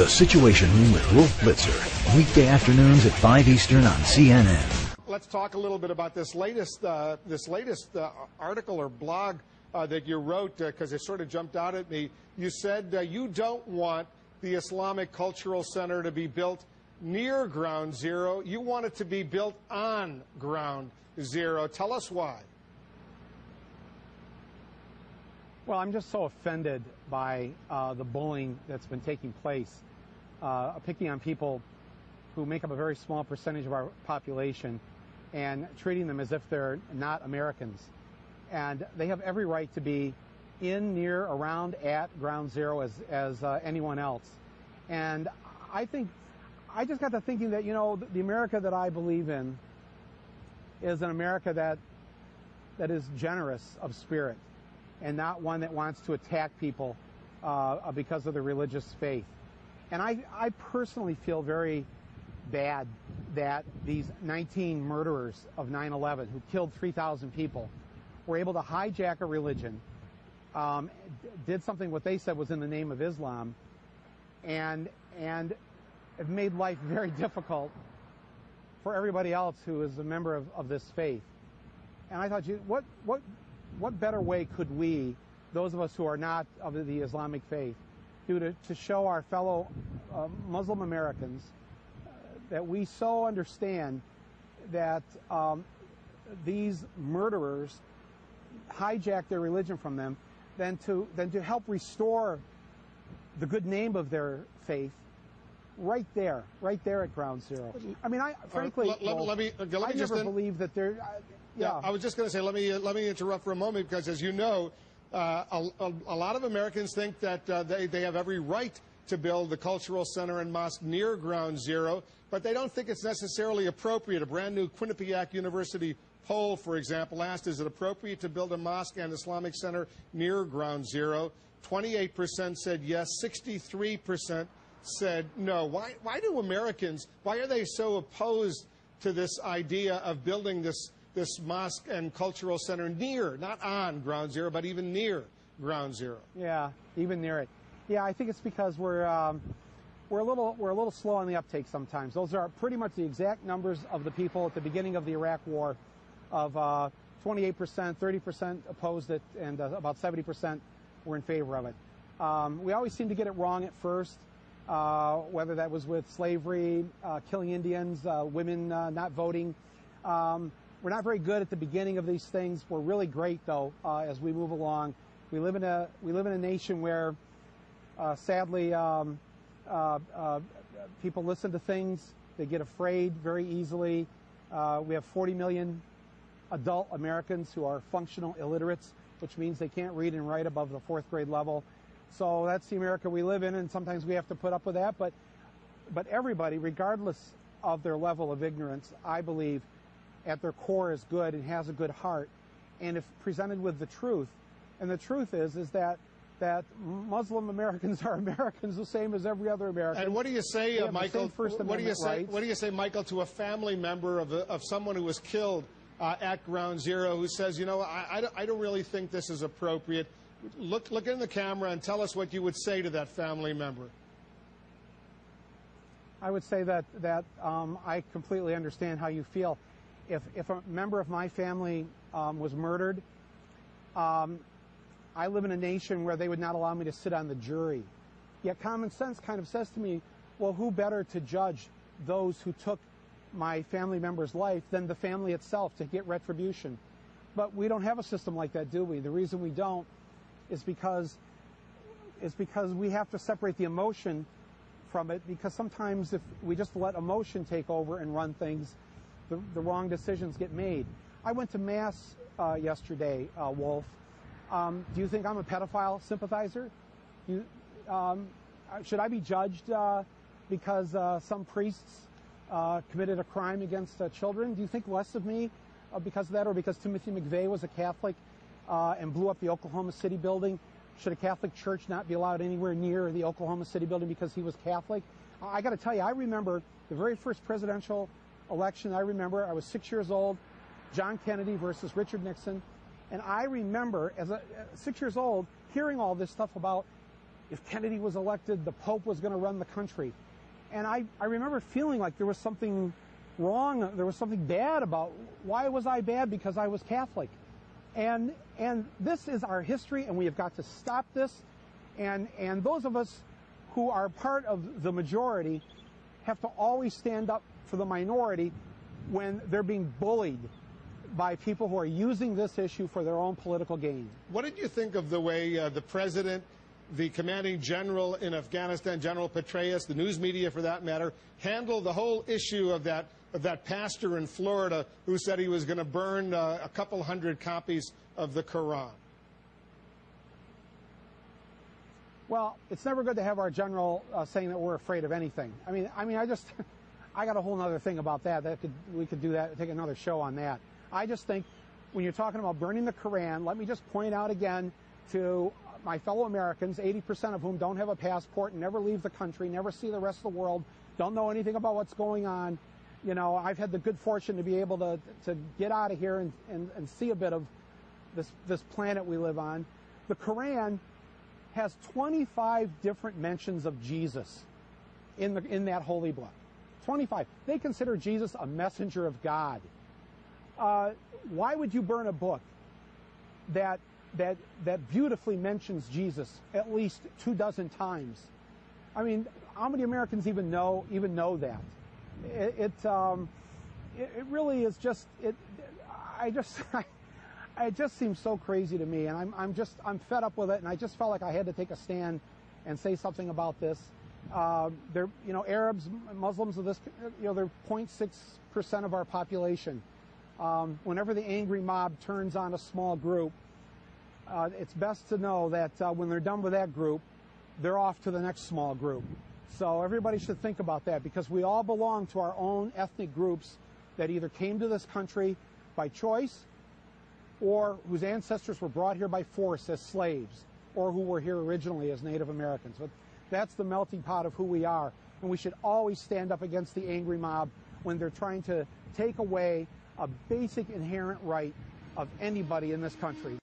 The Situation Room with Wolf Blitzer, weekday afternoons at 5 Eastern on CNN. Let's talk a little bit about this latest article or blog that you wrote, because it sort of jumped out at me. You said you don't want the Islamic Cultural Center to be built near Ground Zero. You want it to be built on Ground Zero. Tell us why. Well, I'm just so offended by the bullying that's been taking place, picking on people who make up a very small percentage of our population and treating them as if they're not Americans. And they have every right to be in, near, around, at Ground Zero as anyone else. And I just got to thinking that, you know, the America that I believe in is an America that is generous of spirit, and not one that wants to attack people because of their religious faith. And I personally feel very bad that these 19 murderers of 9/11 who killed 3,000 people were able to hijack a religion, did something what they said was in the name of Islam, and have made life very difficult for everybody else who is a member of this faith. And I thought, what better way could we, those of us who are not of the Islamic faith, do to show our fellow Muslim Americans that we so understand that these murderers hijack their religion from them, than to help restore the good name of their faith right there at Ground Zero. I mean, frankly, I never believed that there. Yeah, I was just going to say, let me interrupt for a moment, because as you know, a lot of Americans think that they have every right to build the cultural center and mosque near Ground Zero, but they don't think it's necessarily appropriate. A brand new Quinnipiac University poll, for example, asked, is it appropriate to build a mosque and Islamic center near Ground Zero? 28% said yes, 63% said no. Why do Americans, why are they so opposed to this idea of building this mosque and cultural center near, not on Ground Zero, but even near Ground Zero? Yeah, even near it. Yeah, I think it's because we're a little slow on the uptake sometimes. Those are pretty much the exact numbers of the people at the beginning of the Iraq War, of 28%, 30% opposed it, and about 70% were in favor of it. We always seem to get it wrong at first, whether that was with slavery, killing Indians, women not voting. We're not very good at the beginning of these things. We're really great, though, as we move along. We live in a nation where, sadly, people listen to things. They get afraid very easily. We have 40 million adult Americans who are functional illiterates, which means they can't read and write above the 4th grade level. So that's the America we live in, and sometimes we have to put up with that. But everybody, regardless of their level of ignorance, I believe, at their core is good and has a good heart, and if presented with the truth, and the truth is that Muslim Americans are Americans the same as every other American. And what do you say, Michael? What do you say, Michael, to a family member of someone who was killed at Ground Zero, who says, you know, I don't really think this is appropriate? Look in the camera and tell us what you would say to that family member. I would say that I completely understand how you feel. If a member of my family was murdered, I live in a nation where they would not allow me to sit on the jury. Yet common sense kind of says to me, well, who better to judge those who took my family member's life than the family itself to get retribution? But we don't have a system like that, do we? The reason we don't is because we have to separate the emotion from it, because sometimes if we just let emotion take over and run things, the wrong decisions get made. I went to Mass yesterday, Wolf. Do you think I'm a pedophile sympathizer? Should I be judged because some priests committed a crime against children? Do you think less of me because of that, or because Timothy McVeigh was a Catholic and blew up the Oklahoma City building? Should a Catholic church not be allowed anywhere near the Oklahoma City building because he was Catholic? I got to tell you, I remember the very first presidential election. I was 6 years old, John Kennedy versus Richard Nixon. And I remember, as 6 years old, hearing all this stuff about if Kennedy was elected, the Pope was going to run the country. And I remember feeling like there was something wrong, there was something bad about, why was I bad? Because I was Catholic. And this is our history, and we have got to stop this. And those of us who are part of the majority have to always stand up for the minority when they're being bullied by people who are using this issue for their own political gain. What did you think of the way the president, the commanding general in Afghanistan, General Petraeus, the news media for that matter, handled the whole issue of that pastor in Florida who said he was going to burn a couple hundred copies of the Quran? Well, it's never good to have our general saying that we're afraid of anything. I mean, I got a whole other thing about that. We could do that, take another show on that. I just think when you're talking about burning the Quran, let me just point out again to my fellow Americans, 80% of whom don't have a passport and never leave the country, never see the rest of the world, don't know anything about what's going on. You know, I've had the good fortune to be able to get out of here and see a bit of this planet we live on. The Quran has 25 different mentions of Jesus in that holy book. 25. They consider Jesus a messenger of God. Why would you burn a book that beautifully mentions Jesus at least 24 times? I mean, how many Americans even know that? It really is just it just seems so crazy to me, and I'm fed up with it, and I just felt like I had to take a stand and say something about this. They're, you know, Arabs, Muslims of this, you know, they're 0.6% of our population. Whenever the angry mob turns on a small group, it's best to know that when they're done with that group, they're off to the next small group. So everybody should think about that, because we all belong to our own ethnic groups that either came to this country by choice or whose ancestors were brought here by force as slaves, or who were here originally as Native Americans. But that's the melting pot of who we are, and we should always stand up against the angry mob when they're trying to take away a basic inherent right of anybody in this country.